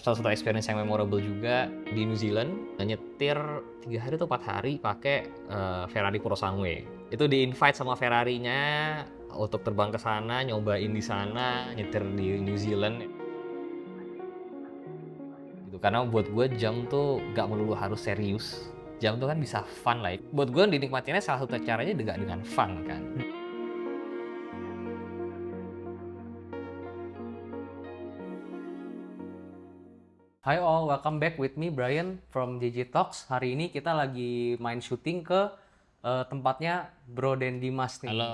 Salah satu experience yang memorable juga di New Zealand, nyetir 3 hari atau 4 hari pakai Ferrari Purosangue. Itu di-invite sama Ferrarinya untuk terbang ke sana, nyobain di sana, nyetir di New Zealand. Gitu. Karena buat gue jam tuh gak melulu harus serius. Jam tuh kan bisa fun lah. Buat gue dinikmatinya salah satu caranya juga dengan fun kan. Hi all, welcome back with me Brian from JJ Talks. Hari ini kita lagi main syuting ke tempatnya Bro Dan Dimas nih. Halo.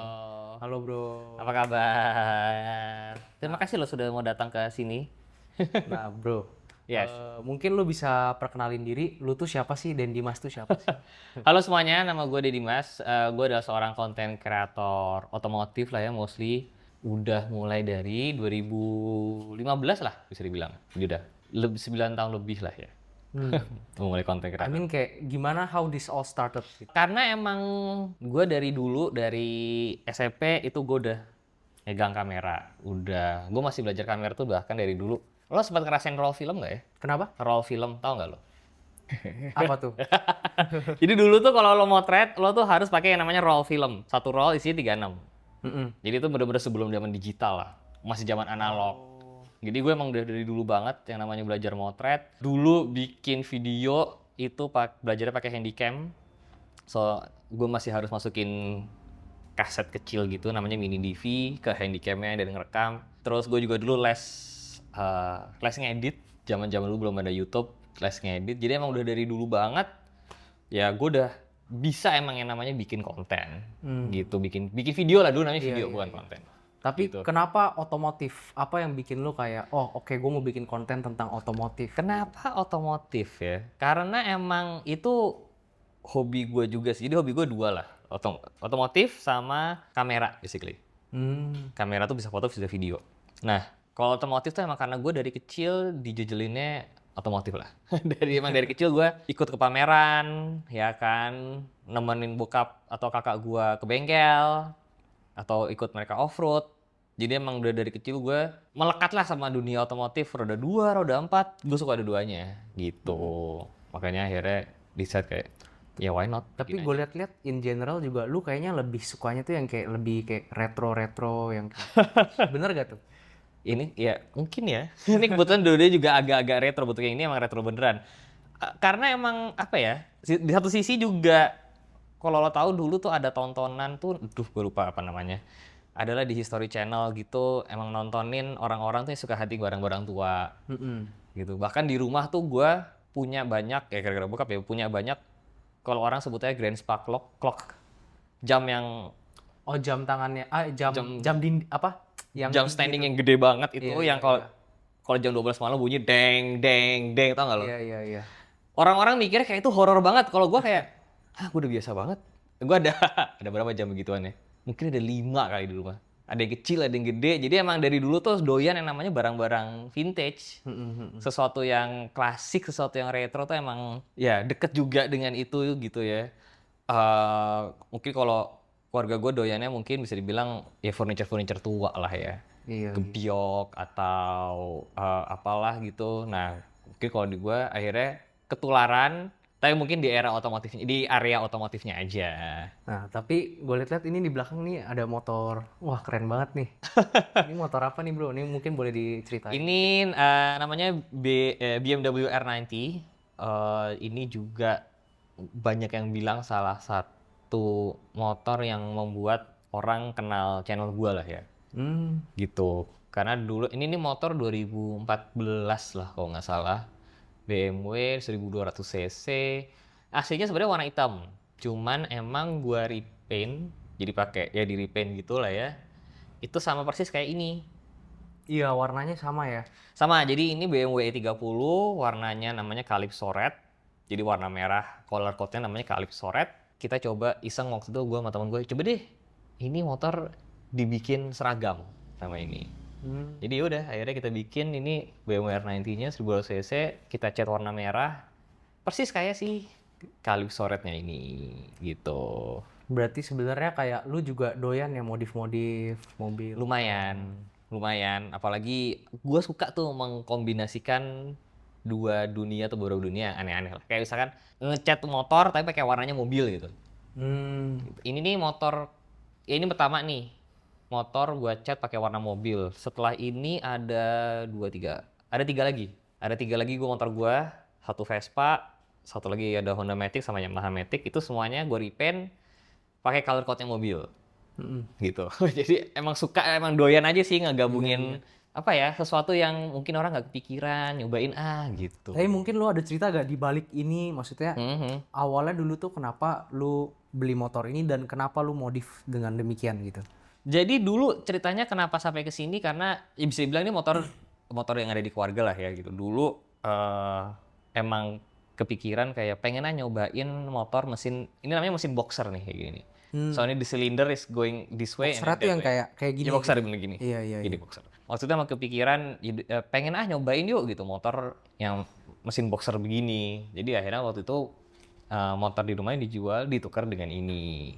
Halo bro. Apa kabar? Terima kasih lo sudah mau datang ke sini. Nah bro, Yes. mungkin lu bisa perkenalin diri, lu tuh siapa sih? Dan Dimas tuh siapa sih? Halo semuanya, nama gue Deddy Mas. Gue adalah seorang konten kreator otomotif lah ya, mostly. Udah mulai dari 2015 lah, bisa dibilang. Jadi udah 9 tahun lebih lah ya. Mulai konten I kreator. mean kayak gimana how this all started gitu. Karena emang gue dari dulu, dari SMP itu gue udah megang kamera. Gue masih belajar kamera tuh bahkan dari dulu. Lo sempat ngerasain roll film nggak ya? Kenapa? Roll film, tau nggak lo? Apa tuh? Jadi dulu tuh kalau lo motret, lo tuh harus pakai yang namanya roll film. Satu roll isinya 36. Mm-mm. Jadi itu bener-bener sebelum zaman digital lah. Masih zaman analog. Jadi gue emang dari dulu banget yang namanya belajar motret. Dulu bikin video itu belajarnya pakai handycam. So, gue masih harus masukin kaset kecil gitu namanya mini DV ke handycamnya dan ngerekam. Terus gue juga dulu les ngedit. Zaman-zaman dulu belum ada YouTube, les ngedit. Jadi emang udah dari dulu banget. Ya gue udah bisa emang yang namanya bikin konten gitu, bikin video lah dulu namanya video, bukan konten. Tapi Gitu. kenapa otomotif? Apa yang bikin lu kayak, oh oke gue mau bikin konten tentang otomotif? Kenapa otomotif ya? Karena emang itu hobi gue juga sih. Jadi hobi gue dua lah, otomotif sama kamera basically. Kamera tuh bisa foto, bisa video. Nah, kalau otomotif tuh emang karena gue dari kecil dijejelinnya otomotif lah. Dari kecil gue ikut ke pameran, ya kan, nemenin bokap atau kakak gue ke bengkel, atau ikut mereka off-road. Jadi emang udah dari kecil gue melekat lah sama dunia otomotif, roda 2, roda 4, gue suka dua-duanya gitu. Makanya akhirnya decide kayak, ya why not? Tapi Bikin gue aja. liat-liat in general juga lu kayaknya lebih sukanya tuh yang kayak lebih kayak retro-retro yang bener gak tuh? Ini ya mungkin ya. Ini kebetulan dua-duanya juga agak-agak retro, bentuknya ini emang retro beneran. Karena emang apa ya? Di satu sisi juga kalau lo tahu dulu tuh ada tontonan tuh, gue lupa apa namanya. Adalah di History Channel gitu, emang nontonin orang-orang tuh yang suka hunting barang-barang tua gitu. Bahkan di rumah tuh gue punya banyak, ya gara-gara bokap ya, punya banyak kalau orang sebutnya Grand Spark clock. Jam yang Oh jam tangannya, jam Jam- jam apa? Yang jam tinggi standing itu. yang gede banget itu, Iya, yang iya, kalau jam 12 malam bunyi deng deng deng, tau nggak lo? iya, iya, iya. Orang-orang mikirnya kayak itu horor banget. Kalau gue kayak, gue udah biasa banget. Gue ada ada berapa jam begituan ya? Mungkin ada 5 kali di rumah. Ada yang kecil, ada yang gede. Jadi emang dari dulu tuh doyan yang namanya barang-barang vintage. Sesuatu yang klasik, sesuatu yang retro tuh emang ya deket juga dengan itu gitu ya. Mungkin kalau keluarga gue doyannya mungkin bisa dibilang ya furniture tua lah ya. Iya, iya. Gebyok atau apalah gitu. Nah, mungkin kalau di gue akhirnya ketularan, tapi mungkin di era otomotifnya, di area otomotifnya aja. Nah tapi gue liat-liat ini di belakang nih ada motor, wah keren banget nih. Ini motor apa nih bro? Ini mungkin boleh diceritain. Ini namanya BMW R90. Ini juga banyak yang bilang salah satu motor yang membuat orang kenal channel gue lah ya. Gitu. Karena dulu ini nih motor 2014 lah kalau nggak salah. BMW 1200 cc. Aslinya sebenarnya warna hitam. Cuman emang gua repaint, jadi pakai ya di repaint gitu lah ya. Itu sama persis kayak ini. Iya warnanya sama ya. Sama, jadi ini BMW E30, warnanya namanya Calypso Red. Jadi warna merah, color code-nya namanya Calypso Red. Kita coba iseng waktu itu gua sama temen gue, coba deh ini motor dibikin seragam sama ini. Jadi udah akhirnya kita bikin ini BMW R90-nya 1200 cc, kita cat warna merah. Persis kayak si Calypso Red-nya ini gitu. Berarti sebenarnya kayak lu juga doyan ya modif-modif mobil. Lumayan. Apalagi gue suka tuh mengkombinasikan dua dunia atau beberapa dunia yang aneh-aneh lah. Kayak misalkan ngecat motor tapi pakai warnanya mobil gitu. Ini nih motor, ya ini pertama nih. Motor gua cat pakai warna mobil. Setelah ini ada 3 lagi. Ada 3 lagi motor gua, satu Vespa, satu lagi ada Honda Matic sama Yamaha Matic. Itu semuanya gua repaint pakai color code-nya mobil. Gitu. Jadi emang doyan aja sih ngegabungin apa ya, sesuatu yang mungkin orang nggak kepikiran, nyobain gitu. Tapi mungkin lu ada cerita gak di balik ini, maksudnya awalnya dulu tuh kenapa lu beli motor ini dan kenapa lu modif dengan demikian gitu? Jadi dulu ceritanya kenapa sampai ke sini karena ya bisa dibilang ini motor yang ada di keluarga lah ya gitu. Dulu emang kepikiran kayak pengen nyobain motor mesin, ini namanya mesin boxer nih kayak gini. Soalnya the cylinder is going this way. Boxer tuh yang kayak gini. Ya boxer bener gini. Iya. Gini boxer. Maksudnya emang kepikiran pengen nyobain yuk gitu motor yang mesin boxer begini. Jadi akhirnya waktu itu motor di rumahnya dijual, ditukar dengan ini.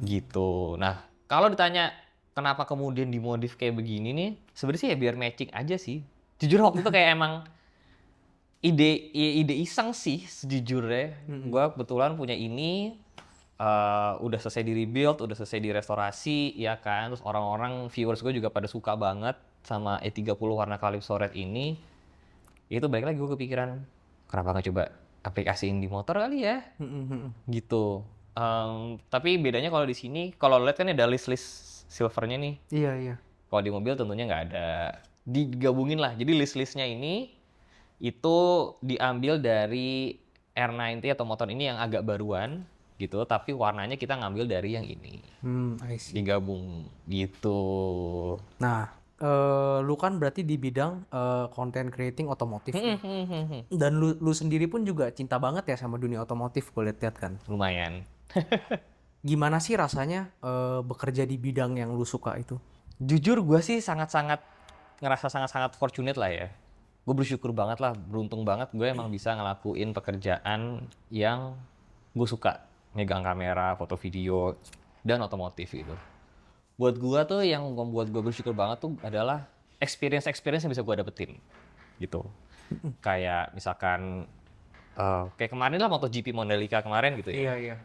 Gitu. Nah, kalau ditanya kenapa kemudian dimodif kayak begini nih, sebenarnya sih ya biar matching aja sih. Jujur waktu itu kayak emang ide iseng sih sejujurnya. Gua kebetulan punya ini, udah selesai di rebuild, udah selesai direstorasi, ya kan. Terus orang-orang viewers gue juga pada suka banget sama E30 warna Calypso Red ini. Itu balik lagi gue kepikiran, kenapa nggak coba aplikasiin di motor kali ya? Gitu. Tapi bedanya kalau di sini, kalau lihat kan ada list-list silvernya nih. Iya. Kalau di mobil tentunya nggak ada. Digabungin lah. Jadi list-listnya ini itu diambil dari R90 atau motor ini yang agak baruan gitu. Tapi warnanya kita ngambil dari yang ini. I see. Digabung gitu. Nah, lu kan berarti di bidang content creating otomotif. Dan lu sendiri pun juga cinta banget ya sama dunia otomotif, gue lihat kan. Lumayan. Gimana sih rasanya bekerja di bidang yang lu suka itu? Jujur gue sih ngerasa sangat-sangat fortunate lah ya. Gue bersyukur banget lah, beruntung banget gue emang bisa ngelakuin pekerjaan yang gue suka. Megang kamera, foto video, dan otomotif gitu. Buat gue tuh yang membuat gue bersyukur banget tuh adalah experience yang bisa gue dapetin gitu. Kayak misalkan kayak kemarin lah MotoGP Mandalika kemarin gitu ya. Iya.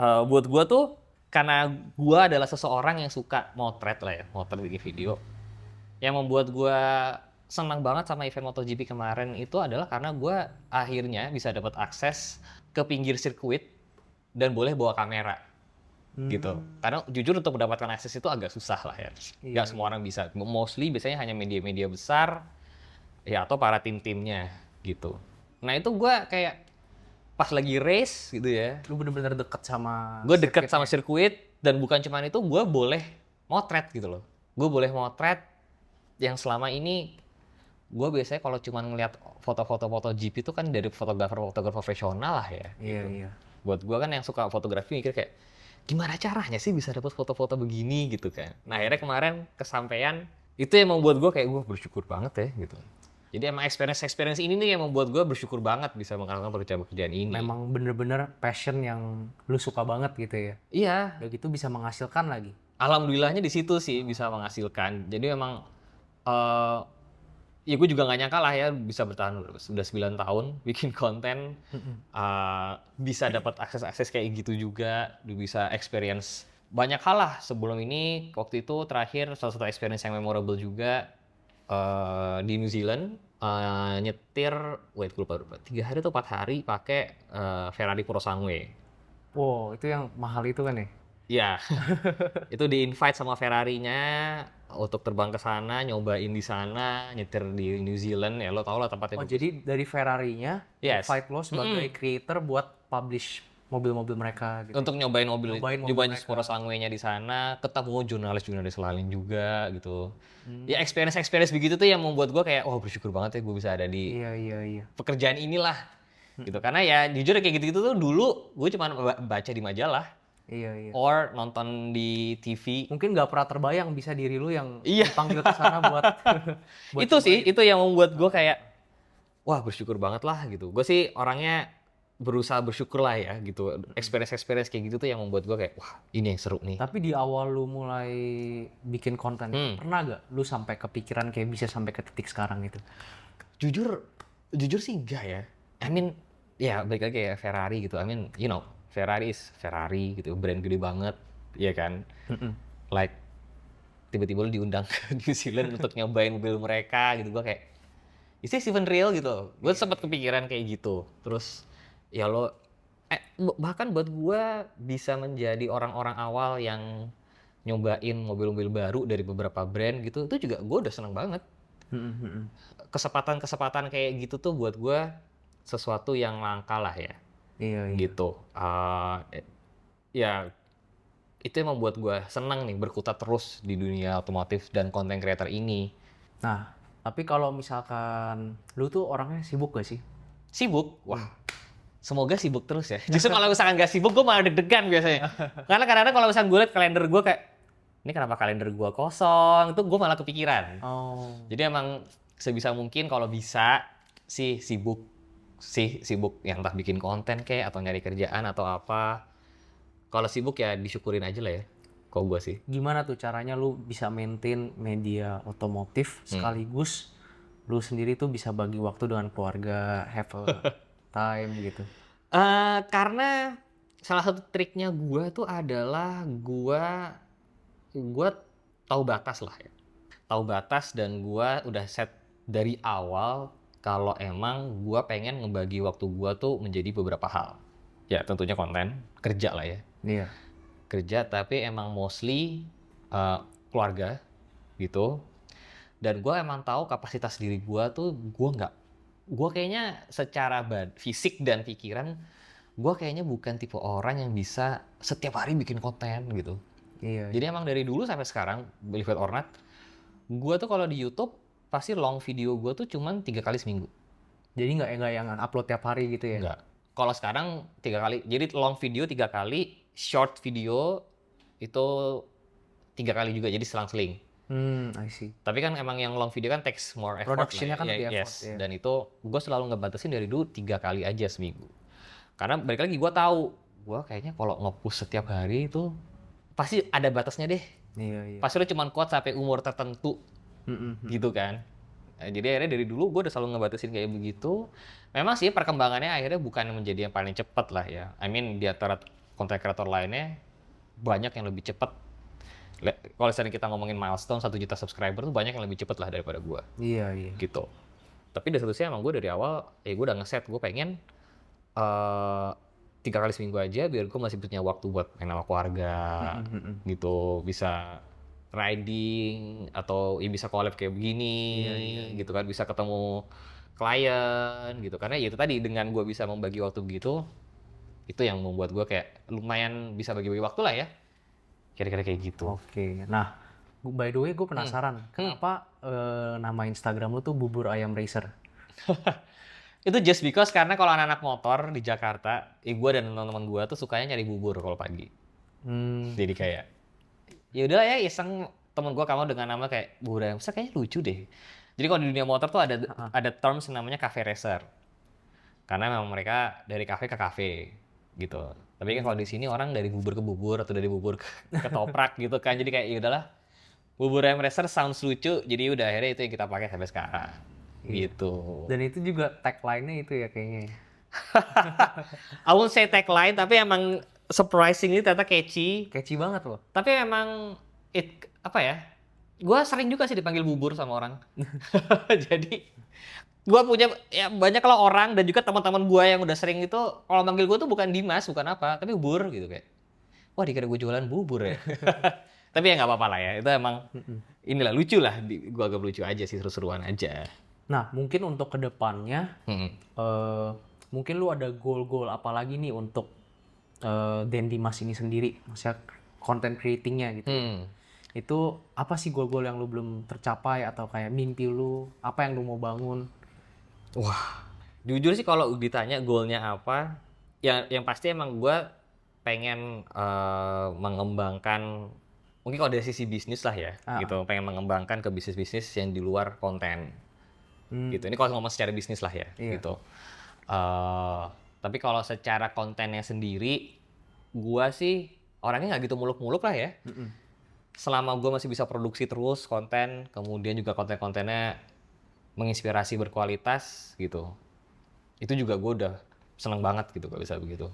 Buat gue tuh karena gue adalah seseorang yang suka motret lah ya, motret bikin video. Yang membuat gue senang banget sama event MotoGP kemarin itu adalah karena gue akhirnya bisa dapat akses ke pinggir sirkuit dan boleh bawa kamera gitu. Karena jujur untuk mendapatkan akses itu agak susah lah ya. Nggak semua orang bisa. Mostly biasanya hanya media-media besar ya atau para tim-timnya gitu. Nah itu gue kayak pas lagi race gitu ya. Lu bener-bener deket sama Gue deket sama sirkuit dan bukan cuma itu, gue boleh motret gitu loh. Gue boleh motret yang selama ini gue biasanya kalau cuma ngeliat foto-foto GP itu kan dari fotografer profesional lah ya. Iya. Buat gue kan yang suka fotografi mikir kayak gimana caranya sih bisa dapat foto-foto begini gitu kan. Nah akhirnya kemarin kesampaian itu yang membuat gue kayak gue bersyukur banget ya gitu. Jadi emang experience ini nih yang membuat gue bersyukur banget bisa melakukan pekerjaan ini. Memang bener-bener passion yang lu suka banget gitu ya. Iya. Udah gitu bisa menghasilkan lagi. Alhamdulillahnya di situ sih bisa menghasilkan. Jadi memang ya gue juga nggak nyangka lah ya bisa bertahan sudah 9 tahun bikin konten, bisa dapat akses kayak gitu juga, bisa experience banyak hal lah. Sebelum ini waktu itu terakhir salah satu experience yang memorable juga di New Zealand, nyetir, gue lupa 3 hari atau 4 hari pakai Ferrari Purosangue. Wow, itu yang mahal itu kan ya? Iya, itu di-invite sama Ferrarinya untuk terbang ke sana, nyobain di sana, nyetir di New Zealand, ya lo tau lah tempatnya. Oh, jadi dari Ferrari-nya invite lo sebagai creator buat publish mobil-mobil mereka gitu. Untuk nyobain nyobain Purosangue-nya di sana, ketemu jurnalis lain juga gitu. Ya experience begitu tuh yang membuat gue kayak, bersyukur banget ya gue bisa ada di pekerjaan inilah. Gitu. Karena ya jujur kayak gitu-gitu tuh dulu gue cuma baca di majalah. Iya. Or nonton di TV. Mungkin nggak pernah terbayang bisa diri lu yang dipanggil ke sana buat itu sih, itu yang membuat gue kayak, wah bersyukur banget lah gitu. Gue sih orangnya berusaha bersyukur lah ya gitu. Experience kayak gitu tuh yang membuat gue kayak, wah ini yang seru nih. Tapi di awal lu mulai bikin konten, pernah gak lu sampai kepikiran kayak bisa sampai ke titik sekarang gitu? Jujur Jujur sih enggak ya. I mean, ya balik lagi kayak Ferrari gitu. I mean, you know, Ferrari is Ferrari gitu, brand gede banget, ya kan? Like, tiba-tiba lu diundang ke New Zealand untuk nyobain mobil mereka gitu. Gue kayak, is this even real gitu? Gue sempat kepikiran kayak gitu. Terus, ya lo, bahkan buat gue bisa menjadi orang-orang awal yang nyobain mobil-mobil baru dari beberapa brand gitu, itu juga gue udah seneng banget. Kesempatan-kesempatan kayak gitu tuh buat gue sesuatu yang langka lah ya. Iya. Gitu. Ya itu yang membuat gue senang nih berkutat terus di dunia otomotif dan content creator ini. Nah, tapi kalau misalkan lu tuh orangnya sibuk gak sih? Sibuk? Wah, semoga sibuk terus ya. Justru kalau misalkan gak sibuk gue malah deg-degan biasanya. Karena kadang-kadang kalau misalkan gue liat kalender gue kayak, ini kenapa kalender gue kosong, itu gue malah kepikiran. Jadi emang sebisa mungkin kalau bisa sih sibuk yang entah bikin konten kayak atau nyari kerjaan atau apa. Kalau sibuk ya disyukurin aja lah ya. Kalau gue sih. Gimana tuh caranya lu bisa maintain media otomotif sekaligus lu sendiri tuh bisa bagi waktu dengan keluarga, have a time gitu? Karena salah satu triknya gue tuh adalah gue tahu batas lah ya. Tahu batas dan gue udah set dari awal kalau emang gue pengen ngebagi waktu gue tuh menjadi beberapa hal. Ya tentunya konten, kerja lah ya. Iya. Kerja tapi emang mostly keluarga gitu. Dan gue emang tahu kapasitas diri gue tuh gue kayaknya secara fisik dan pikiran gue kayaknya bukan tipe orang yang bisa setiap hari bikin konten gitu. Iya. Jadi emang dari dulu sampai sekarang, believe it or not, gue tuh kalau di YouTube pasti long video gue tuh cuman 3 kali seminggu. Jadi nggak yang upload tiap hari gitu ya? Enggak. Kalau sekarang 3 kali. Jadi long video 3 kali, short video itu 3 kali juga. Jadi selang-seling. I see. Tapi kan emang yang long video kan takes more effort. Production-nya kan lebih effort. Yes. Dan itu gue selalu ngebatasin dari dulu 3 kali aja seminggu. Karena balik lagi gue tahu, gue kayaknya kalau nge-push setiap hari itu pasti ada batasnya deh. Iya. Pasti lo cuma kuat sampai umur tertentu. Gitu kan. Nah, jadi akhirnya dari dulu gue udah selalu ngebatasin kayak begitu. Memang sih perkembangannya akhirnya bukan menjadi yang paling cepat lah ya. I mean di antara content creator lainnya banyak yang lebih cepat. Kalau misalnya kita ngomongin milestone 1 juta subscriber tuh banyak yang lebih cepat lah daripada gue. Iya. Gitu. Tapi di satu sisi emang gue dari awal, gue udah ngeset, gue pengen 3 kali seminggu aja biar gue masih punya waktu buat main sama keluarga. Gitu, bisa riding atau bisa collab kayak begini gitu kan, bisa ketemu klien gitu. Karena ya itu tadi dengan gue bisa membagi waktu begitu, itu yang membuat gue kayak lumayan bisa bagi-bagi waktu lah ya. Kira-kira kayak gitu. Oke. Nah, by the way gue penasaran, kenapa nama Instagram lu tuh Bubur Ayam Racer? Itu just because karena kalau anak-anak motor di Jakarta, gue dan teman-teman gue tuh sukanya nyari bubur kalau pagi. Jadi kayak, ya udah ya iseng temen gue kamu dengan nama kayak bubur ayam racer kayaknya lucu deh. Jadi kalau di dunia motor tuh ada terms namanya cafe racer. Karena memang mereka dari kafe ke kafe gitu. Tapi kan kalau di sini orang dari bubur ke bubur atau dari bubur ke ketoprak gitu kan. Jadi kayak ya udahlah. Bubur ayam racer sounds lucu. Jadi udah akhirnya itu yang kita pakai sampai sekarang. Gitu. Dan itu juga tagline-nya itu ya kayaknya. I won't say tagline tapi emang surprisingly ternyata catchy. Catchy banget loh. Tapi emang apa ya? Gua sering juga sih dipanggil bubur sama orang. Jadi gua punya ya banyak lah orang dan juga teman-teman gua yang udah sering itu kalau manggil gua tuh bukan Dimas, bukan apa, tapi bubur gitu kayak. Wah, dikira gua jualan bubur ya. Tapi ya nggak apa-apa lah ya. Itu emang inilah lucu lah. Gua agak lucu aja sih, seru-seruan aja. Nah, mungkin untuk kedepannya, mungkin lu ada goal-goal apa lagi nih untuk Dan Dimas ini sendiri, maksudnya content creating-nya gitu. Itu apa sih goal-goal yang lu belum tercapai atau kayak mimpi lu, apa yang lu mau bangun? Wah, jujur sih kalau ditanya goalnya apa, yang pasti emang gue pengen mengembangkan, mungkin kalau dari sisi bisnis lah ya, gitu, pengen mengembangkan ke bisnis-bisnis yang di luar konten. Gitu. Ini kalau ngomong secara bisnis lah ya, gitu. Tapi kalau secara kontennya sendiri, gua sih orangnya nggak gitu muluk-muluk lah ya. Selama gua masih bisa produksi terus konten, kemudian juga konten-kontennya menginspirasi berkualitas gitu. Itu juga gue udah seneng banget gitu kalau bisa begitu.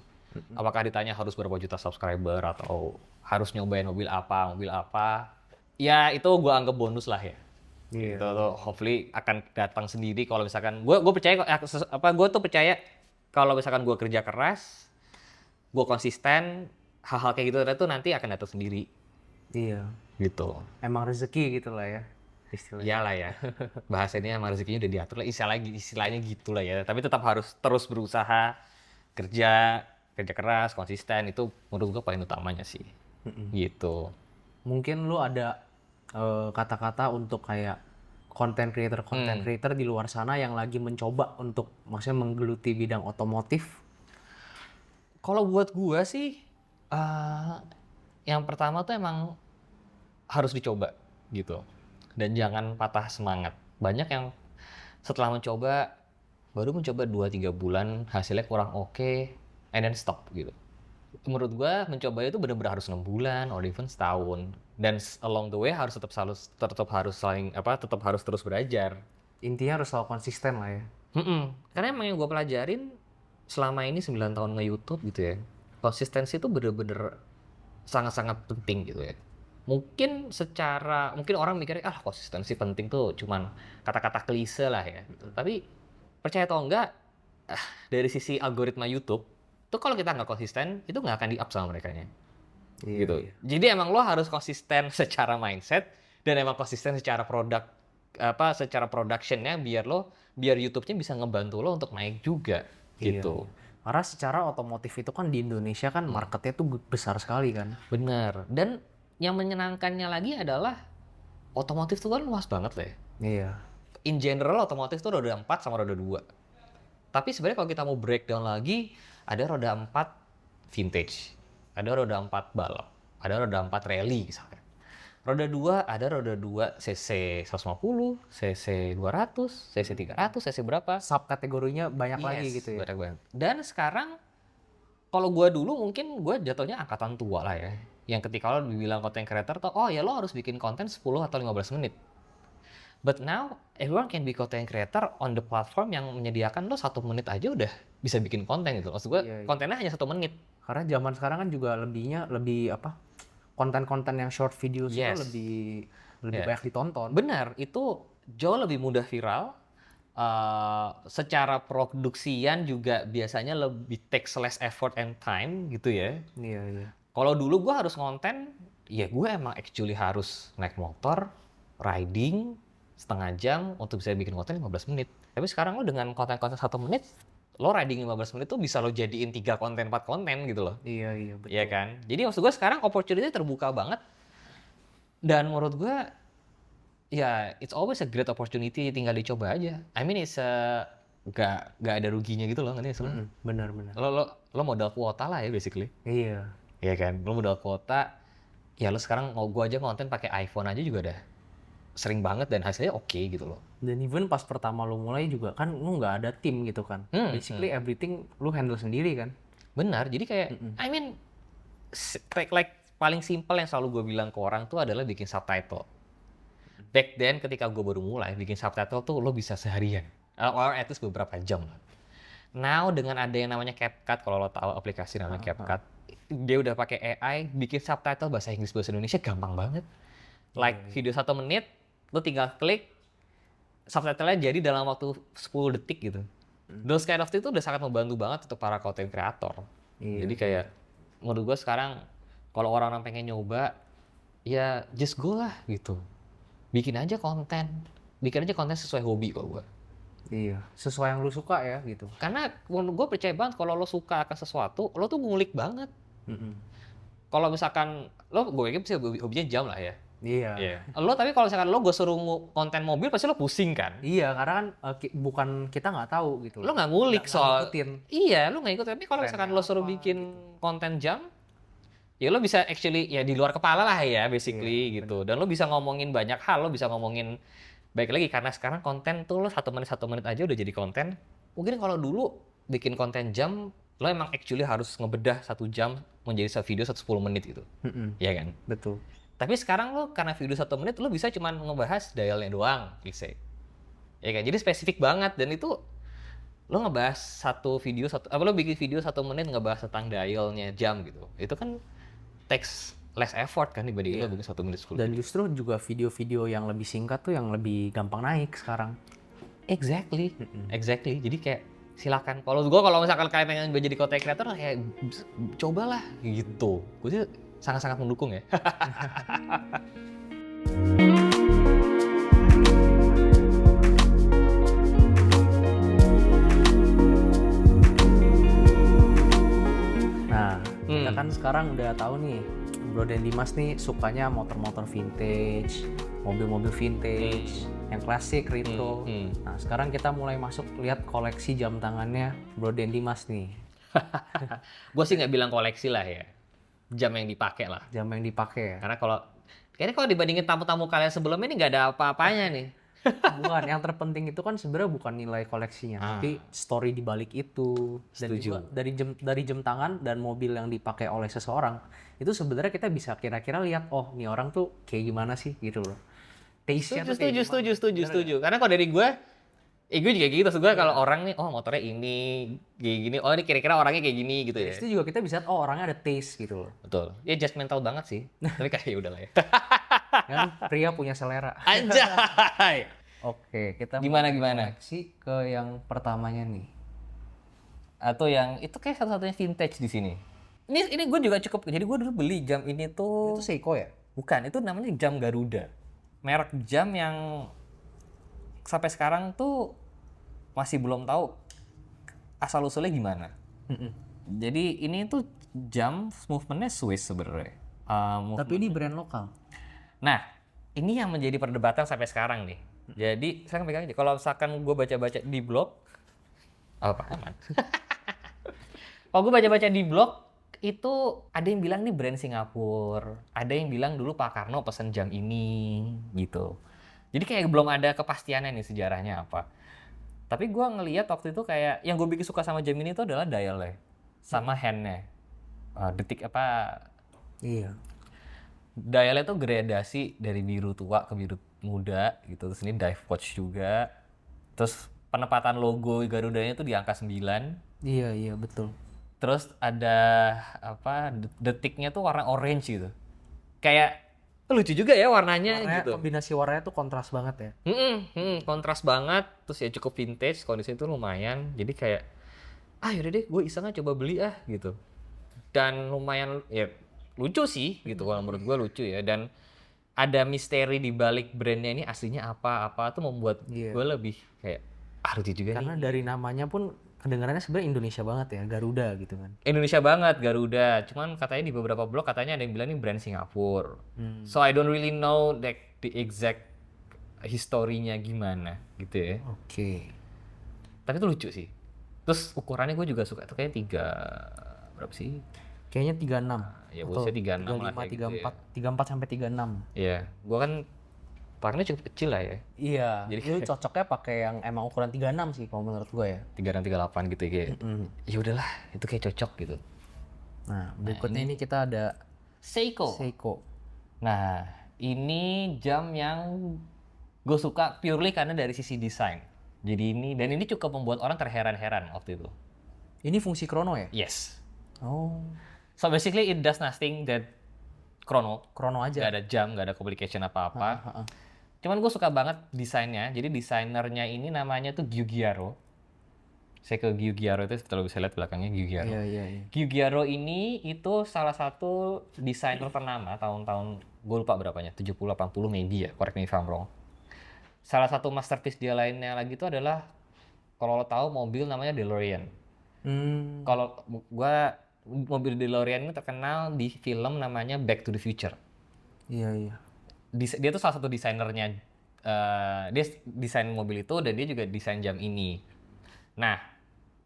Apakah ditanya harus berapa juta subscriber atau harus nyobain mobil apa, ya itu gue anggap bonus lah ya. Iya. Gitu tuh, hopefully akan datang sendiri kalau misalkan gue percaya gue tuh percaya kalau misalkan gue kerja keras, gue konsisten, hal-hal kayak gitu tuh nanti akan datang sendiri. Iya. Gitu. Emang rezeki gitu lah ya istilahnya. Iyalah ya. Bahasanya emang rezekinya udah diatur lah, istilahnya gitu lah ya. Tapi tetap harus terus berusaha, kerja keras, konsisten, itu menurut gue paling utamanya sih. Gitu. Mungkin lu ada kata-kata untuk kayak content creator di luar sana yang lagi mencoba untuk maksudnya menggeluti bidang otomotif. Kalau buat gue sih, yang pertama tuh emang harus dicoba gitu. Dan jangan patah semangat. Banyak yang setelah mencoba, baru mencoba 2-3 bulan, hasilnya kurang oke, and then stop gitu. Menurut gua mencoba itu benar-benar harus 6 bulan or even setahun. Dan along the way tetap harus terus belajar. Intinya harus selalu konsisten lah ya. Karena emang yang gua pelajarin selama ini 9 tahun nge-YouTube gitu ya. Konsistensi itu benar-benar sangat-sangat penting gitu ya. Mungkin orang mikirnya konsistensi penting tuh cuman kata-kata klise lah ya gitu. Tapi percaya atau enggak, dari sisi algoritma YouTube tuh kalau kita nggak konsisten itu nggak akan di-up sama merekanya. Iya, Gitu. iya. Jadi emang lo harus konsisten secara mindset dan emang konsisten secara secara productionnya biar YouTube-nya bisa ngebantu lo untuk naik juga gitu. Iya. Karena secara otomotif itu kan di Indonesia kan marketnya tuh besar sekali kan. Bener. Dan yang menyenangkannya lagi adalah otomotif tuh kan luas banget lah ya. Iya. In general otomotif tuh roda 4 sama roda 2. Tapi sebenarnya kalau kita mau breakdown lagi, ada roda 4 vintage, ada roda 4 balap, ada roda 4 rally misalnya. Roda 2 ada roda 2 CC 150, CC 200, CC 300, CC berapa? Subkategorinya banyak lagi gitu ya. Banyak banget. Dan sekarang kalau gue dulu mungkin gue jatuhnya angkatan tua lah ya. Yang ketika lo dibilang content creator tuh, oh ya lo harus bikin konten 10 atau 15 menit. But now, everyone can be content creator on the platform yang menyediakan lo 1 menit aja udah bisa bikin konten gitu. Maksud gue, Iya, iya. kontennya hanya 1 menit. Karena zaman sekarang kan juga lebih konten-konten yang short videos Yes. itu lebih Yeah. banyak ditonton. Benar, itu jauh lebih mudah viral. Secara produksian juga biasanya lebih takes less effort and time gitu ya. Iya, iya. Kalau dulu gue harus ngonten, ya gue emang actually harus naik motor, riding, setengah jam untuk bisa bikin konten 15 menit. Tapi sekarang lo dengan konten-konten 1 menit, lo riding 15 menit tuh bisa lo jadiin 3 konten, 4 konten gitu loh. Iya, iya, betul. Iya kan? Jadi maksud gue sekarang opportunity terbuka banget. Dan menurut gue, ya it's always a great opportunity, tinggal dicoba aja. I mean gak ada ruginya gitu loh, ngerti sih? Benar-benar. Lo modal kuota lah ya basically. Iya. Iya kan, lo modal kuota, ya lo sekarang gue aja konten pakai iPhone aja juga udah sering banget dan hasilnya oke gitu loh. Dan even pas pertama lu mulai juga kan lu nggak ada tim gitu kan. Basically everything lu handle sendiri kan. Benar, jadi kayak, I mean, like paling simpel yang selalu gue bilang ke orang tuh adalah bikin subtitle. Back then ketika gue baru mulai, bikin subtitle tuh lo bisa seharian, or at least beberapa jam lah. Now dengan ada yang namanya CapCut, kalau lo tahu aplikasi namanya CapCut, dia udah pakai AI, bikin subtitle bahasa Inggris bahasa Indonesia gampang banget. Like video 1 menit, lo tinggal klik, subtitlenya jadi dalam waktu 10 detik gitu. Those kind of thing itu udah sangat membantu banget untuk para content creator. Iya. Jadi kayak, menurut gue sekarang, kalau orang-orang pengen nyoba, ya just go lah gitu. Bikin aja konten sesuai hobi kok gue. Iya, sesuai yang lu suka ya gitu. Karena gue percaya banget kalau lo suka akan sesuatu, lo tuh ngulik banget. Kalau misalkan, gue yakin sih hobinya jam lah ya. Iya. Lo tapi kalau misalkan gue suruh konten mobil, pasti lo pusing kan? Iya, karena kan bukan kita nggak tahu gitu. Lo nggak ngulik soal. Ngikutin. Iya, lo nggak ikut. Tapi kalau misalkan lo Trennya suruh apa, bikin konten jam, ya lo bisa actually ya di luar kepala lah ya basically gitu. Dan lo bisa ngomongin banyak hal, lo bisa ngomongin baik lagi karena sekarang konten tuh lo 1 menit aja udah jadi konten. Mungkin kalau dulu bikin konten jam, lo emang actually harus ngebedah 1 jam menjadi satu video 10 menit gitu. Iya kan? Betul. Tapi sekarang lo karena video 1 menit lo bisa cuma ngebahas dialnya doang, let's say. Ya kan, jadi spesifik banget dan itu lo ngebahas lo bikin video 1 menit ngebahas tentang dialnya jam gitu. Itu kan takes less effort kan dibandingin lo bikin 1 menit 10 Dan video. justru juga video-video yang lebih singkat tuh yang lebih gampang naik sekarang. Exactly. Jadi kayak silakan. Kalau misalkan kalian pengen jadi content creator kayak cobalah gitu. Gue sih sangat-sangat mendukung ya. Nah, kita kan sekarang udah tahu nih, Bro dan Dimas nih sukanya motor-motor vintage, mobil-mobil vintage, yang klasik, retro. Nah, sekarang kita mulai masuk lihat koleksi jam tangannya Bro dan Dimas nih. Gue sih nggak bilang koleksi lah ya. Jam yang dipakai lah. Jam yang dipakai ya. Karena kayaknya kalau dibandingin tamu-tamu kalian sebelumnya ini nggak ada apa-apanya nih. Bukan, yang terpenting itu kan sebenarnya bukan nilai koleksinya, tapi story di balik itu. Dan juga dari jam tangan dan mobil yang dipakai oleh seseorang, itu sebenarnya kita bisa kira-kira lihat, oh nih orang tuh kayak gimana sih gitu loh. Taste-nya tuh kayak gimana. Setuju. Karena kalau dari gue juga gitu. Gue kalau orang nih, oh motornya ini kayak gini, oh ini kira-kira orangnya kayak gini gitu ya. Itu juga kita bisa, oh orangnya ada taste gitu loh. Betul. Ya judgmental banget sih. Tapi kayak ya udahlah ya. Kan pria punya selera. Anjay. Oke, kita Gimana? sih ke yang pertamanya nih. Atau yang itu kayak satu-satunya vintage di sini. Ini gue juga cukup. Jadi gue dulu beli jam ini tuh. Itu Seiko ya? Bukan, itu namanya jam Garuda. Merek jam yang sampai sekarang tuh masih belum tahu asal-usulnya gimana. Jadi ini tuh jam movementnya Swiss sebenarnya. Tapi ini brand lokal. Nah, ini yang menjadi perdebatan sampai sekarang nih. Jadi, saya pegang aja. Kalau misalkan gue baca-baca di blog, aman. Kalau gue baca-baca di blog, itu ada yang bilang nih brand Singapura, ada yang bilang dulu Pak Karno pesen jam ini, gitu. Jadi kayak belum ada kepastiannya nih sejarahnya apa. Tapi gue ngelihat waktu itu kayak, yang gue bikin suka sama jam ini tuh adalah dialnya, sama handnya. Detik apa? Iya. Dialnya tuh gradasi dari biru tua ke biru muda gitu. Terus ini dive watch juga. Terus penempatan logo Garudanya tuh di angka 9. Iya, betul. Terus ada detiknya tuh warna orange gitu. Kayak lucu juga ya warnanya gitu. Kombinasi warnanya tuh kontras banget ya. Kontras banget. Terus ya cukup vintage, kondisinya tuh lumayan. Jadi kayak yaudah deh gue iseng aja coba beli gitu. Dan lumayan ya lucu sih gitu, kalau menurut gue lucu ya. Dan ada misteri di balik brandnya ini aslinya apa tuh membuat gue lebih kayak lucu juga. Karena dari namanya pun kedengarannya sebenarnya Indonesia banget ya, Garuda gitu kan. Indonesia banget Garuda, cuman katanya di beberapa blog katanya ada yang bilang ini brand Singapura. So I don't really know the exact historinya gimana gitu ya. Oke. Tapi itu lucu sih. Terus ukurannya gue juga suka, itu kayaknya berapa sih? Kayaknya 36. Ya bosnya 36 lah 35, kayak gitu 34 sampai 36. Iya, gua kan parknya cukup kecil lah ya. Iya. Jadi itu cocoknya pakai yang emang ukuran 36 sih kalau menurut gue ya. 36 38 gitu ya kayak. Ya udahlah, itu kayak cocok gitu. Nah, berikutnya ini kita ada Seiko. Seiko. Nah, ini jam yang gue suka purely karena dari sisi desain. Jadi ini cukup membuat orang terheran-heran waktu itu. Ini fungsi krono ya? Yes. Oh. So basically it does nothing that krono aja. Gak ada jam, gak ada complication apa-apa. Cuman gue suka banget desainnya. Jadi desainernya ini namanya tuh Giugiaro. Seiko Giugiaro itu kalau bisa lihat belakangnya Giugiaro. Iya. Giugiaro ini itu salah satu desainer ternama tahun-tahun, gue lupa berapanya, 70-80 maybe ya, correct me if I'm wrong. Salah satu masterpiece dia lainnya lagi itu adalah, kalau lo tahu mobil namanya DeLorean. Kalau mobil DeLorean ini terkenal di film namanya Back to the Future. Iya. Dia tuh salah satu desainernya. Dia desain mobil itu dan dia juga desain jam ini. Nah,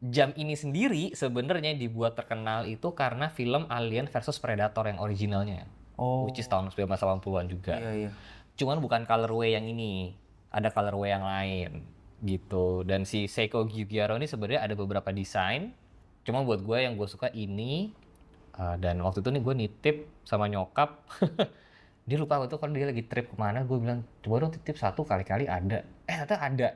jam ini sendiri sebenarnya dibuat terkenal itu karena film Alien versus Predator yang originalnya. Which is tahun 1980-an juga. Iya. Cuman bukan colorway yang ini. Ada colorway yang lain gitu. Dan si Seiko Giugiaro ini sebenarnya ada beberapa desain. Cuma buat gue yang gue suka ini, dan waktu itu nih gue nitip sama nyokap, dia lupa waktu itu kalau dia lagi trip kemana, gue bilang coba dong titip satu, kali-kali ada. Ternyata ada.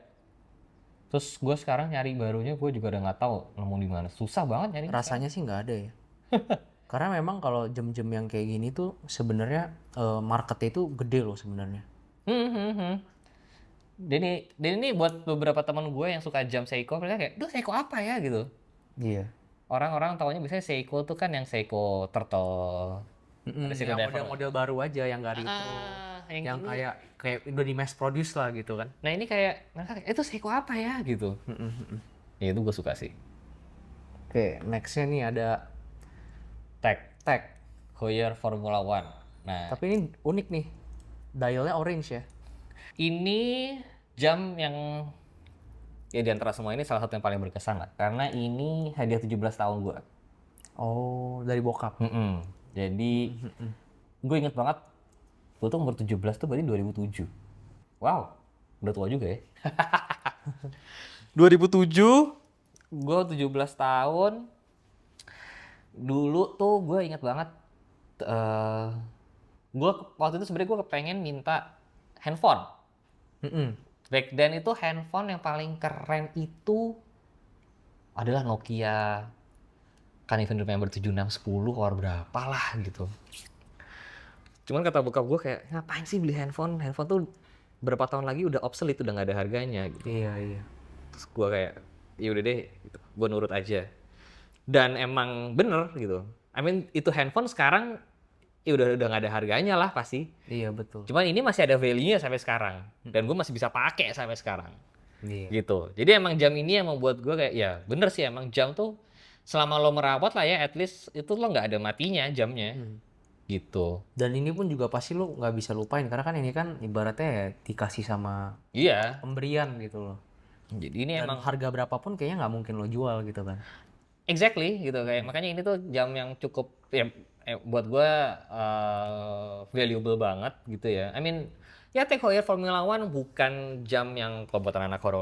Terus gue sekarang nyari barunya gue juga udah nggak tahu nemu di mana. Susah banget nyari. Rasanya sih nggak ada ya. Karena memang kalau jam-jam yang kayak gini tuh sebenarnya marketnya itu gede loh sebenarnya. Hmm. Dan ini buat beberapa teman gue yang suka jam Seiko, mereka kayak, duh Seiko apa ya gitu. Iya. Orang-orang taunya biasanya Seiko tuh kan yang Seiko Turtle. Ada Seiko Yang Diver. model-model baru aja yang nggak retro. Yang ini. kayak udah di mass produce lah gitu kan. Nah ini kayak, mereka kayak, itu Seiko apa ya gitu. Ya itu gue suka sih. Oke, nextnya nih ada Tag Heuer Formula One. Nah tapi ini unik nih. Dialnya orange ya. ini jam yang ya di antara semua ini salah satu yang paling berkesan lah. Karena ini hadiah 17 tahun gue. Oh, dari bokap. Jadi gue inget banget, gue tuh umur 17 tuh berarti 2007. Wow, udah tua juga ya. 2007, gue 17 tahun. Dulu tuh gue inget banget, gue waktu itu sebenarnya gue kepengen minta handphone. Back then itu handphone yang paling keren itu adalah Nokia kan event member 7610 or berapa lah gitu. Cuman kata bokap gue kayak, ngapain sih beli handphone? Handphone tuh berapa tahun lagi udah obsolete, udah nggak ada harganya gitu. Iya. Terus gue kayak, ya udah deh, gitu. Gue nurut aja. Dan emang bener gitu. I mean itu handphone sekarang ya udah nggak ada harganya lah pasti. Iya, betul. Cuman ini masih ada value-nya sampai sekarang. Dan gue masih bisa pakai sampai sekarang. Iya. Gitu. Jadi emang jam ini yang membuat gue kayak, ya bener sih emang jam tuh selama lo merawat lah ya, at least itu lo nggak ada matinya jamnya. Gitu. Dan ini pun juga pasti lo nggak bisa lupain karena kan ini kan ibaratnya ya dikasih sama Iya. pemberian gitu loh. Jadi ini Dan emang harga berapapun kayaknya nggak mungkin lo jual gitu kan. exactly gitu kayak makanya ini tuh jam yang cukup ya buat gue valuable banget gitu ya. I mean ya Tag Heuer Formula One bukan jam yang kalau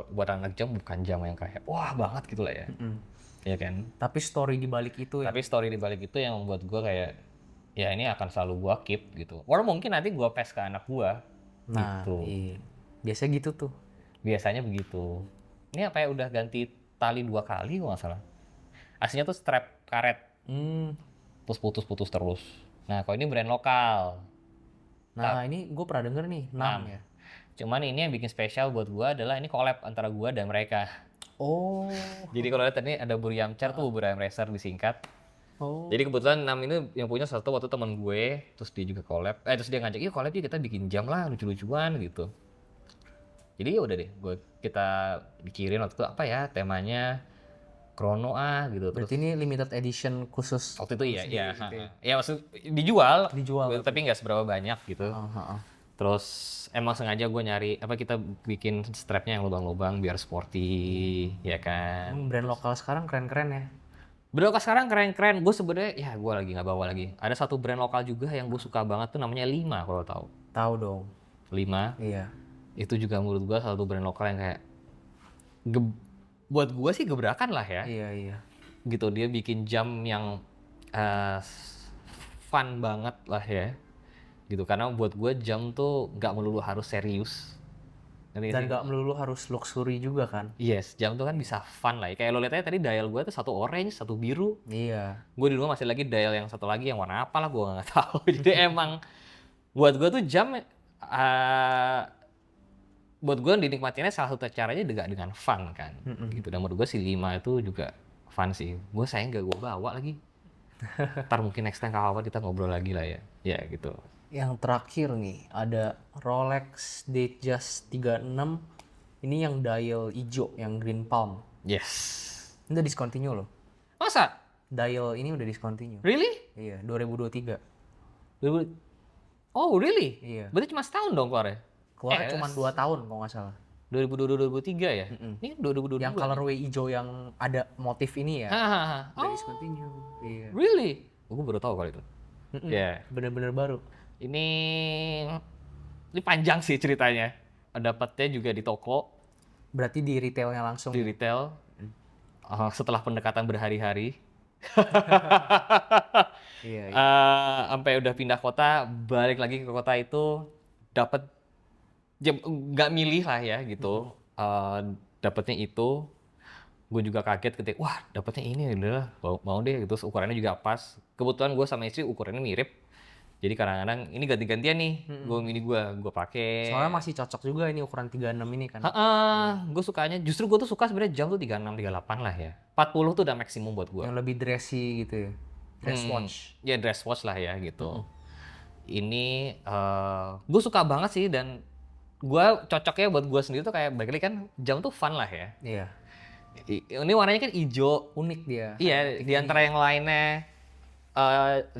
buat anak jam bukan jam yang kayak wah banget gitu lah ya. Ya kan. Tapi story di balik itu ya. Tapi story di balik itu yang membuat gue kayak ya ini akan selalu gue keep gitu. Or mungkin nanti gue pass ke anak gue. Nah, Gitu. iya. Biasanya gitu tuh. Biasanya begitu. Ini apa ya udah ganti tali 2 kali kalau nggak salah. Aslinya tuh strap karet. Terus putus-putus terus. Nah, kalau ini brand lokal. Nah, ini gue pernah denger nih, NAM ya. Cuman ini yang bikin spesial buat gue adalah ini collab antara gue dan mereka. Oh. Jadi kalau lihat tadi ada Buriamcer tuh Buriam Racer disingkat. Oh. Jadi kebetulan NAM ini yang punya satu waktu teman gue, terus dia juga collab. Terus dia ngajak, "Yuk collab yuk kita bikin jam lah lucu-lucuan gitu." Jadi ya udah deh, kita pikirin waktu itu apa ya temanya Chrono gitu. Terus Berarti ini limited edition khusus. waktu itu iya, iya. gitu ya. Ya maksud dijual, Dijual. tapi nggak seberapa banyak gitu. Terus emang sengaja gue nyari kita bikin strapnya yang lubang-lubang biar sporty, ya kan. Brand lokal sekarang keren-keren ya. Brand lokal sekarang keren-keren. Gue sebenarnya ya gue lagi nggak bawa lagi. Ada satu brand lokal juga yang gue suka banget tuh namanya Lima kalau tahu. Tahu dong. Lima. Iya. Itu juga menurut gue satu brand lokal yang kayak buat gue sih gebrakan lah ya. Iya. Gitu dia bikin jam yang fun banget lah ya. Gitu karena buat gue jam tuh nggak melulu harus serius. Dan nggak melulu harus luxury juga kan. Yes, jam tuh kan bisa fun lah. Kayak lo lihat aja tadi dial gue tuh satu orange, satu biru. Iya. Gue di rumah masih lagi dial yang satu lagi yang warna apa lah gue nggak tahu. Jadi emang buat gue tuh jam buat gue dinikmatinya salah satu caranya juga dengan fun kan. Gitu. Dan menurut gue si 5 itu juga fun sih. Gue sayang gak gue bawa lagi. Ntar mungkin next time kawan kita ngobrol lagi lah ya. Ya gitu. Yang terakhir nih ada Rolex Datejust 36. Ini yang dial hijau, yang green palm. Yes. Ini udah discontinue loh. Masa? Dial ini udah discontinue. Really? Iya, 2023. Oh really? Iya. Berarti cuma setahun dong keluar ya? Keluar cuma 2 tahun kalau nggak salah. 2022-2023 ya? Ini 2022. Yang colorway hijau yang ada motif ini ya. Udah Oh, discontinue. Iya. really? Gue baru tahu kali itu. Ya. Bener-bener baru. Ini panjang sih ceritanya. Dapatnya juga di toko, Berarti di retailnya langsung. di retail. Setelah pendekatan berhari-hari. Iya. Sampai udah pindah kota, balik lagi ke kota itu, dapat nggak milih lah ya gitu. dapetnya itu. Gue juga kaget ketika, wah dapetnya ini udah mau deh gitu, ukurannya juga pas. Kebetulan gue sama istri ukurannya mirip, jadi kadang-kadang ini ganti-gantian nih, gue pakai. Soalnya masih cocok juga ini ukuran 36 ini kan. Gue sukanya, justru gue tuh suka sebenarnya jam tuh 36, 38 lah ya. 40 tuh udah maksimum buat gue. Yang lebih dressy gitu ya. Dress watch. Ya dress watch lah ya gitu. Ini gue suka banget sih, dan gue cocoknya buat gue sendiri tuh kayak balik lagi kan, jam tuh fun lah ya. Iya. Ini warnanya kan hijau. Unik dia. Iya, di antara yang lainnya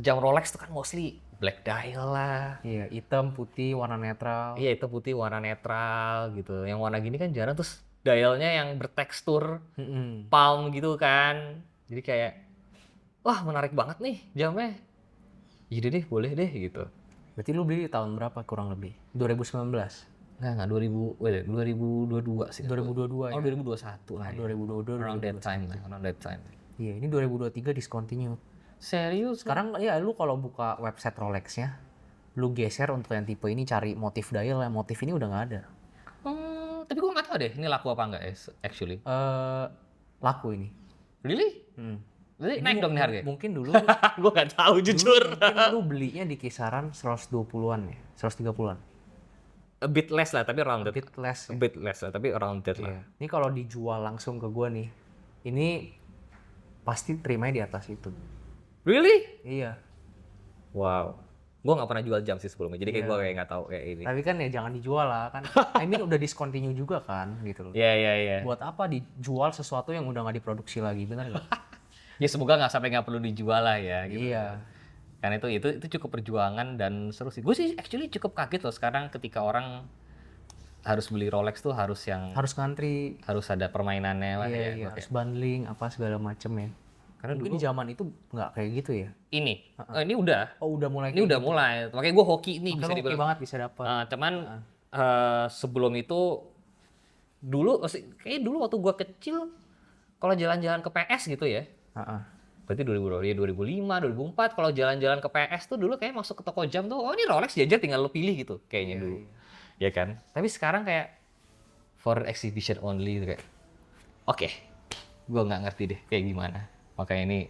jam Rolex tuh kan mostly black dial lah. Iya, hitam, putih, warna netral. Iya, itu putih warna netral gitu. Yang warna gini kan jarang, terus dialnya yang bertekstur palm gitu kan. Jadi kayak, wah menarik banget nih jamnya. Iya deh, boleh deh gitu. Berarti lu beli di tahun berapa kurang lebih? 2019? Nggak 2022 sih. 2022 ya? Oh 2021 lah ya. 2022, Around that time. Iya, ini 2023 discontinue. Serius? Sekarang ya lu kalau buka website Rolex-nya, lu geser untuk yang tipe ini cari motif dial, yang motif ini udah nggak ada. Tapi gue nggak tahu deh ini laku apa nggak actually. Laku ini. Really? Jadi naik dong nih harga? Mungkin dulu Gue nggak tahu jujur. mungkin lu belinya di kisaran 120-an ya, 130-an. A bit less lah, tapi around that. Bit less. A bit less lah, tapi around that lah. Iya. Ini kalau dijual langsung ke gua nih, ini pasti terimanya di atas itu. Really? Iya. Wow. Gue nggak pernah jual jam sih sebelumnya, jadi kayak Iya. gue kayak nggak tahu kayak ini. Tapi kan ya jangan dijual lah kan. I mean udah discontinue juga kan gitu loh. Iya. Buat apa dijual sesuatu yang udah nggak diproduksi lagi, benar nggak? Ya semoga nggak perlu dijual lah ya. Gitu. Iya. Karena itu cukup perjuangan dan seru sih. Gue sih actually cukup kaget loh sekarang ketika orang harus beli Rolex tuh harus Ngantri. harus ada permainannya lah ya. Iya, harus bundling apa segala macem ya. Karena Mungkin di zaman itu nggak kayak gitu ya. ini udah. Oh udah mulai. Ini udah mulai. Makanya gue hoki nih bisa Oke dibilang. banget bisa dapat. Cuman sebelum itu kayaknya dulu waktu gua kecil kalau jalan-jalan ke PS gitu ya. Berarti 2005, 2004 kalau jalan-jalan ke PS tuh dulu kayak masuk ke toko jam tuh, oh ini Rolex jajar tinggal lo pilih gitu kayaknya dulu. Ya kan? Tapi sekarang kayak for exhibition only gitu kayak. Oke. Gua nggak ngerti deh kayak gimana. Makanya ini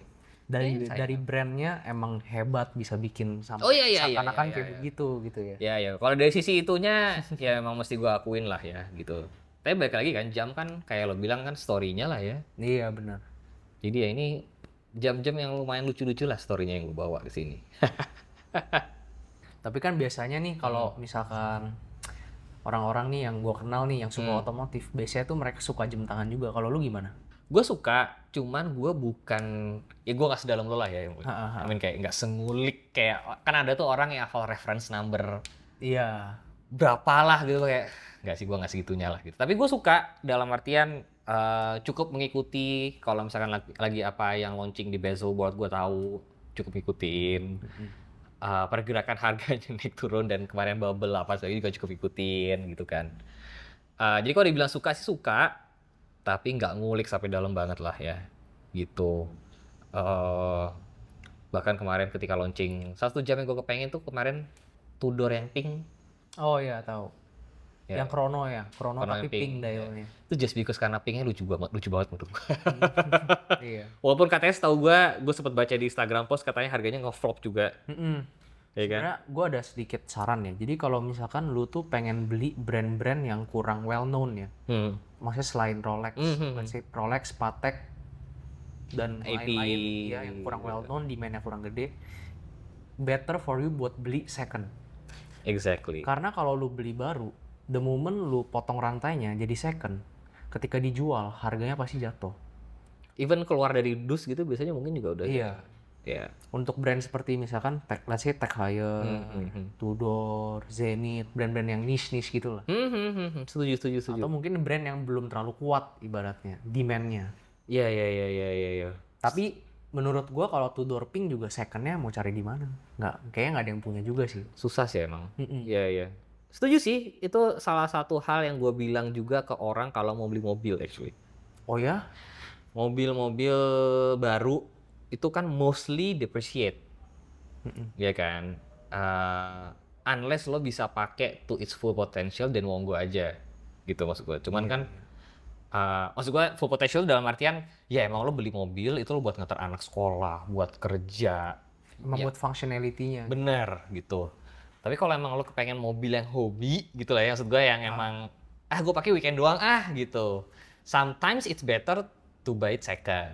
dari brandnya emang hebat bisa bikin sampai iya, seakan-akan iya, kayak begitu gitu ya. Ya, kalau dari sisi itunya ya emang mesti gua akuin lah ya gitu. Tapi balik lagi kan jam kan kayak lo bilang kan story-nya lah ya. Iya benar. Jadi ya ini jam-jam yang lumayan lucu-lucu lah story-nya yang gue bawa ke sini. Tapi kan biasanya nih kalau misalkan orang-orang nih yang gue kenal nih yang suka otomotif, biasanya tuh mereka suka jam tangan juga. Kalau lu gimana? Gue suka, cuman gue bukan, ya gue gak sedalam lo lah ya. I mean kayak gak sengulik kayak, kan ada tuh orang yang hafal reference number. Iya. Berapa lah gitu kayak, gak sih gue gak segitunya lah gitu. Tapi gue suka dalam artian cukup mengikuti kalau misalkan lagi apa yang launching di bezel board gue tahu cukup ngikutin. Pergerakan harganya naik turun dan kemarin bubble apa saja juga cukup ikutin gitu kan. Jadi kalau dibilang suka sih suka, tapi nggak ngulik sampai dalam banget lah ya gitu. Bahkan kemarin ketika launching satu jam yang gue kepengen tuh kemarin Tudor yang pink. Oh iya tahu. Ya. Yang Chrono tapi yang pink dialnya. Itu just because karena pinknya lucu banget menurut gue. Iya. Walaupun katanya setahu gue sempat baca di Instagram post katanya harganya nge-flop juga. Ya kan? Sebenarnya gue ada sedikit saran ya. Jadi kalau misalkan lu tuh pengen beli brand-brand yang kurang well known ya. Maksudnya selain Rolex, let's say Rolex, Patek dan AP, lain-lain ya yang kurang well known, demand-nya kurang gede. Better for you buat beli second. Exactly. Karena kalau lu beli baru, the moment lu potong rantainya jadi second, ketika dijual harganya pasti jatuh. Even keluar dari dus gitu biasanya mungkin juga udah. Iya. Ya. Untuk brand seperti misalkan let's say Tag Heuer, Tudor, Zenith, brand-brand yang niche gitu lah. Setuju. Atau mungkin brand yang belum terlalu kuat ibaratnya, demand-nya. Iya. Tapi menurut gua kalau Tudor Pink juga second-nya mau cari di mana? Kayaknya nggak ada yang punya juga sih. Susah sih emang. Iya. Setuju sih, itu salah satu hal yang gue bilang juga ke orang kalau mau beli mobil actually. Oh ya? Mobil-mobil baru itu kan mostly depreciate. Ya kan? Unless lo bisa pakai to its full potential dan monggo aja. Gitu maksud gue. Cuman kan Maksud gue full potential dalam artian, ya emang lo beli mobil itu lo buat nganter anak sekolah, buat kerja. Membuat functionality-nya. Bener gitu. Tapi kalau emang lo kepengen mobil yang hobi gitu lah ya, maksud gue yang emang gue pakai weekend doang gitu. Sometimes it's better to buy it second.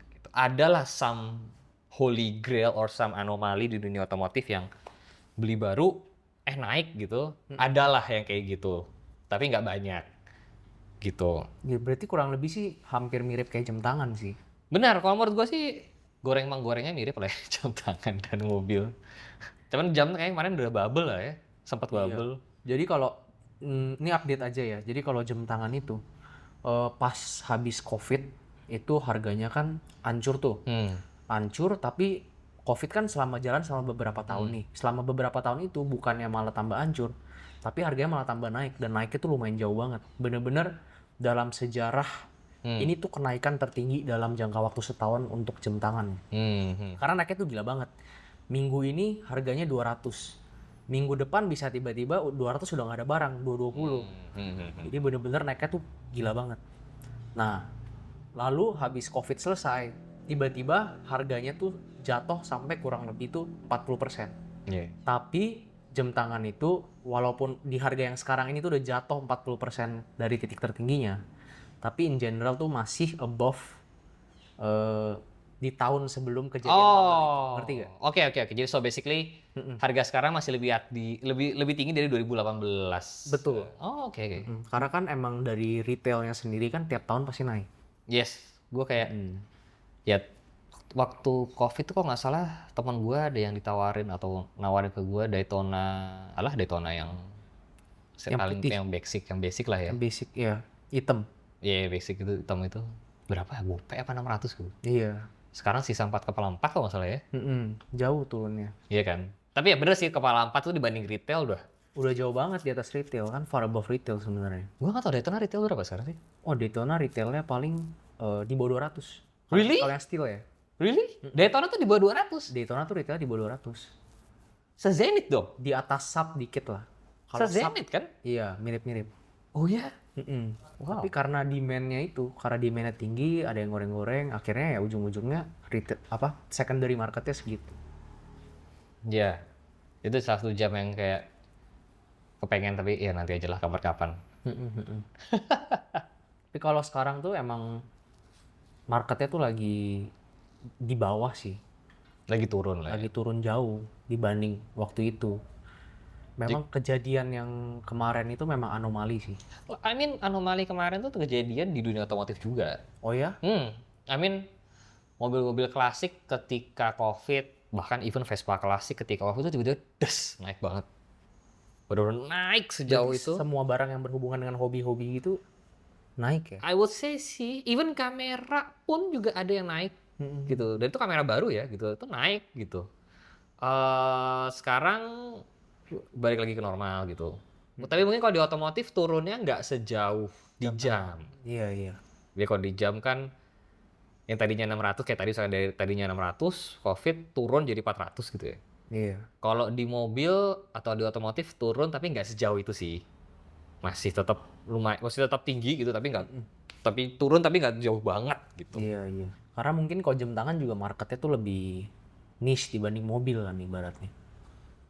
Gitu. Adalah some holy grail or some anomaly di dunia otomotif yang beli baru naik gitu. Adalah yang kayak gitu. Tapi nggak banyak. Gitu. Ya, berarti kurang lebih sih hampir mirip kayak jam tangan sih. Benar, kalau menurut gue sih gorengnya mirip lah ya, jam tangan dan mobil. Cuman jam kayaknya kemarin udah bubble lah ya, sempat bubble. Jadi kalau ini update aja ya. Jadi kalau jam tangan itu pas habis COVID itu harganya kan hancur tuh. Hancur, tapi COVID kan selama jalan selama beberapa tahun nih. Selama beberapa tahun itu bukannya malah tambah hancur, tapi harganya malah tambah naik, dan naiknya tuh lumayan jauh banget. Bener-bener dalam sejarah ini tuh kenaikan tertinggi dalam jangka waktu setahun untuk jam tangan. Karena naiknya tuh gila banget. Minggu ini harganya 200. Minggu depan bisa tiba-tiba 200 sudah nggak ada barang, 220. Jadi bener-bener naiknya tuh gila banget. Nah, lalu habis COVID selesai, tiba-tiba harganya tuh jatuh sampai kurang lebih tuh 40%. Tapi jam tangan itu walaupun di harga yang sekarang ini tuh udah jatuh 40% dari titik tertingginya, tapi in general tuh masih above di tahun sebelum kejadian bubble itu. Ngerti gak? Oke. Jadi so basically harga sekarang masih lebih tinggi dari 2018. Betul. Oke. Karena kan emang dari retailnya sendiri kan tiap tahun pasti naik. Yes, gue kayak ya waktu COVID tuh kok nggak salah teman gue ada yang ditawarin atau nawarin ke gue Daytona yang paling putih. yang basic lah ya. Yang basic ya, hitam. Iya, basic itu hitam itu. Berapa ya? Gope apa 600 gue? Iya. Sekarang sisa 4 kepala 4 kalau nggak salah ya. Jauh turunnya. Iya kan? Tapi ya bener sih, kepala 4 tuh dibanding retail Udah jauh banget di atas retail, kan far above retail sebenarnya. gue nggak tahu Daytona retail berapa sekarang sih? Oh, Daytona retailnya paling di bawah 200. Really? Kalau yang steel ya. Really? Daytona tuh di bawah 200? Daytona tuh retailnya di bawah 200. Se-Zenith dong? Di atas sub dikit lah. Kalau sub, Se-Zenith kan? iya, mirip-mirip. Oh ya? Wow. Tapi karena demand-nya tinggi, ada yang goreng-goreng, akhirnya ya ujung-ujungnya secondary marketnya segitu. Iya. Itu salah satu jam yang kayak kepengen, tapi ya nanti aja lah kapan-kapan. Tapi kalau sekarang tuh emang marketnya tuh lagi di bawah sih. Lagi turun lah. Lagi turun jauh dibanding waktu itu. Memang kejadian yang kemarin itu memang anomali sih. I mean, anomali kemarin tuh kejadian di dunia otomotif juga. Oh ya? I mean, mobil-mobil klasik ketika COVID, bahkan even Vespa klasik ketika COVID itu tiba-tiba naik banget. Benar-benar naik sejauh itu. Semua barang yang berhubungan dengan hobi-hobi gitu naik ya? I would say sih, even kamera pun juga ada yang naik gitu. Dan itu kamera baru ya gitu, itu naik gitu. Sekarang balik lagi ke normal gitu. Tapi mungkin kalau di otomotif turunnya nggak sejauh di jam. Iya. Jadi kalau di jam kan yang tadinya 600 kayak tadi, misalnya dari tadinya 600, COVID turun jadi 400 gitu ya. Iya. Kalau di mobil atau di otomotif turun tapi nggak sejauh itu sih. Masih tetap tinggi gitu, tapi turun tapi nggak jauh banget gitu. Iya. Karena mungkin kalau jam tangan juga marketnya tuh lebih niche dibanding mobil kan ibaratnya.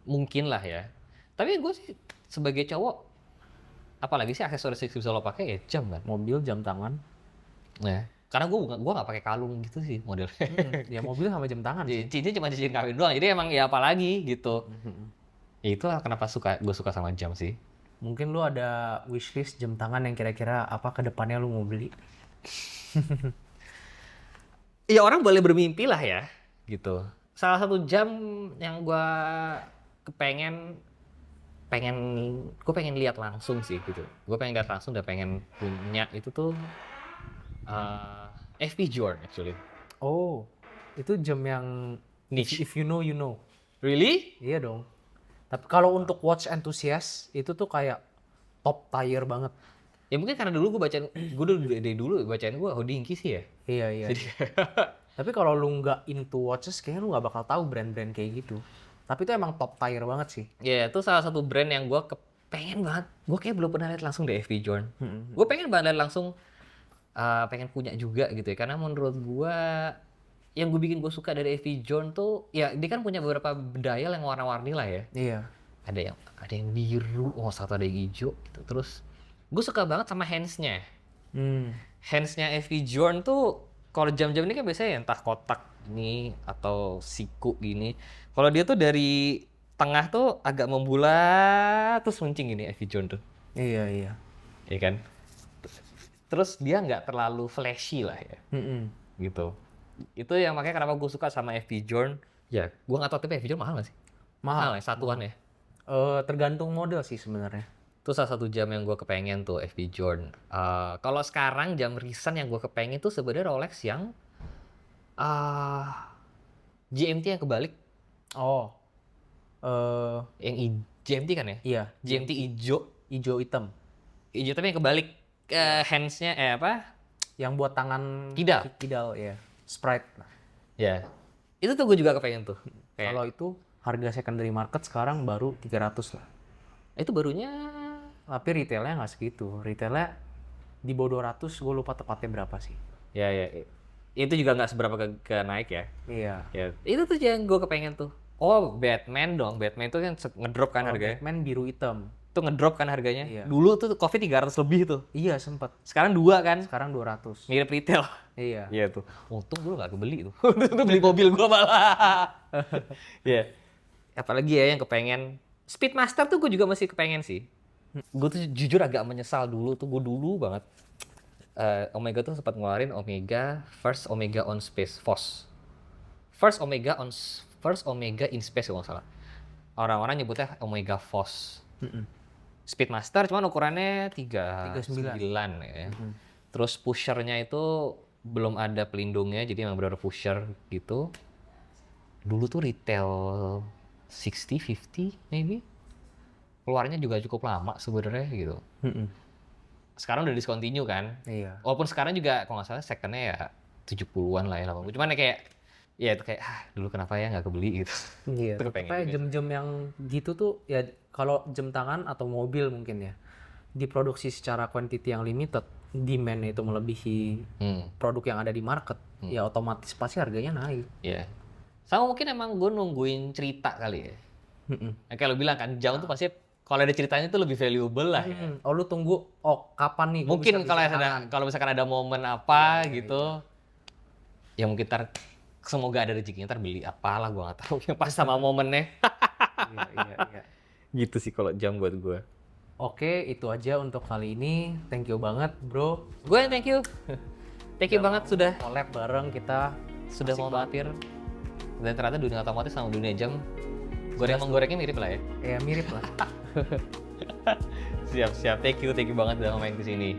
Mungkin lah ya. Tapi gue sih sebagai cowok, apalagi sih aksesoris yang bisa lo pakai ya jam kan. Mobil, jam tangan. Nah, karena gue nggak pakai kalung gitu sih modelnya. Ya mobil sama jam tangan sih. Cincin cuma cincin kawin doang. Jadi emang ya apalagi gitu. Ya itulah kenapa gue suka sama jam sih. Mungkin lu ada wishlist jam tangan yang kira-kira apa ke depannya lu mau beli? Ya orang boleh bermimpi lah ya, gitu. Salah satu jam yang gue pengen lihat langsung sih gitu. Gue pengen lihat langsung dan pengen punya itu tuh FP Journe actually. Oh, itu jam yang niche. If you know, you know. Really? Iya dong. Tapi kalau untuk watch enthusiast itu tuh kayak top tier banget. Ya mungkin karena dulu dari dulu bacain gue Hodinkee sih ya. Iya. Jadi... Tapi kalau lu nggak into watches, kayaknya lu nggak bakal tahu brand-brand kayak gitu. Tapi itu emang top tier banget sih. Ya, itu salah satu brand yang gue kepengen banget. Gue kayak belum pernah lihat langsung di FP Journe. Gue pengen banget lihat langsung pengen punya juga gitu ya. Karena menurut gue yang bikin gue suka dari FP Journe tuh ya dia kan punya beberapa dial yang warna-warni lah ya. Iya. Ada yang biru, satu ada yang hijau gitu. Terus gue suka banget sama hands-nya. Hands-nya FP Journe tuh kalau jam-jam ini kan biasanya entah kotak gini atau siku gini. Kalau dia tuh dari tengah tuh agak membulat terus runcing gini FP Journe tuh. Iya. Iya kan? Terus dia nggak terlalu flashy lah ya. Gitu. Itu yang makanya kenapa gue suka sama FP Journe. Ya, gue nggak tahu tapi FP Journe mahal nggak sih? Mahal ya, satuan ya? Tergantung model sih sebenarnya. Itu salah satu jam yang gue kepengen tuh FP Journe. Kalau sekarang jam recent yang gue kepengen tuh sebenarnya Rolex yang GMT yang kebalik. Yang GMT kan ya? Iya. GMT hijau. Hijau hitam. Hijau tapi yang kebalik. Hands-nya Yang buat tangan kidal ya. Sprite. Ya. Itu tuh gue juga kepengen tuh. Kalau itu harga secondary market sekarang baru 300 lah. Itu barunya. Tapi retailnya nggak segitu. Retailnya di bawah 200, gue lupa tepatnya berapa sih. Ya. Itu juga nggak seberapa ke naik ya. Iya. Ya. Itu tuh yang gue kepengen tuh. Batman dong. Batman itu kan ngedrop kan harganya. Batman biru hitam. Itu ngedrop kan harganya. Iya. Dulu tuh Covid 300 lebih tuh. Iya sempet. Sekarang 2 kan. Sekarang 200. Mirip retail. Iya. Iya tuh. Untung dulu nggak kebeli tuh. Itu beli mobil gua malah. Iya. Apalagi ya yang kepengen. Speedmaster tuh gue juga masih kepengen sih. Gue tuh jujur agak menyesal dulu tuh. Gue dulu banget. Omega tuh sempat ngeluarin First Omega on Space FOS. First Omega in Space kalau nggak salah. Orang-orang nyebutnya Omega FOS. Speedmaster cuman ukurannya 39 ya. Terus pushernya itu belum ada pelindungnya, jadi memang benar pusher gitu. Dulu tuh retail 60, 50 maybe. Keluarnya juga cukup lama sebenarnya gitu. Sekarang udah discontinue kan. Iya. Walaupun sekarang juga kalau nggak salah secondnya ya 70-an lah ya. Cuman ya kayak itu kayak dulu kenapa ya nggak kebeli gitu. Iya. Tapi jam-jam yang gitu tuh ya kalau jam tangan atau mobil mungkin ya diproduksi secara quantity yang limited, demand itu melebihi produk yang ada di market, ya otomatis pasti harganya naik. Iya. Sama mungkin emang gue nungguin cerita kali ya. Kayak lo bilang kan jam tuh pasti kalau ada ceritanya tuh lebih valuable lah ya. Oh lu tunggu, kapan nih? Mungkin kalau misalkan ada momen apa gitu, ya mungkin semoga ada rezekinya beli apalah gue nggak tahu yang pas sama momennya. Iya. Gitu sih kalau jam buat gue. Oke, itu aja untuk kali ini. Thank you banget, bro. Gue thank you. Thank you banget sudah collab bareng kita. Sudah mau mampir. Dan ternyata dunia otomotif sama dunia jam gorengnya mirip lah ya. Ya mirip lah. Siap. Thank you banget udah main kesini.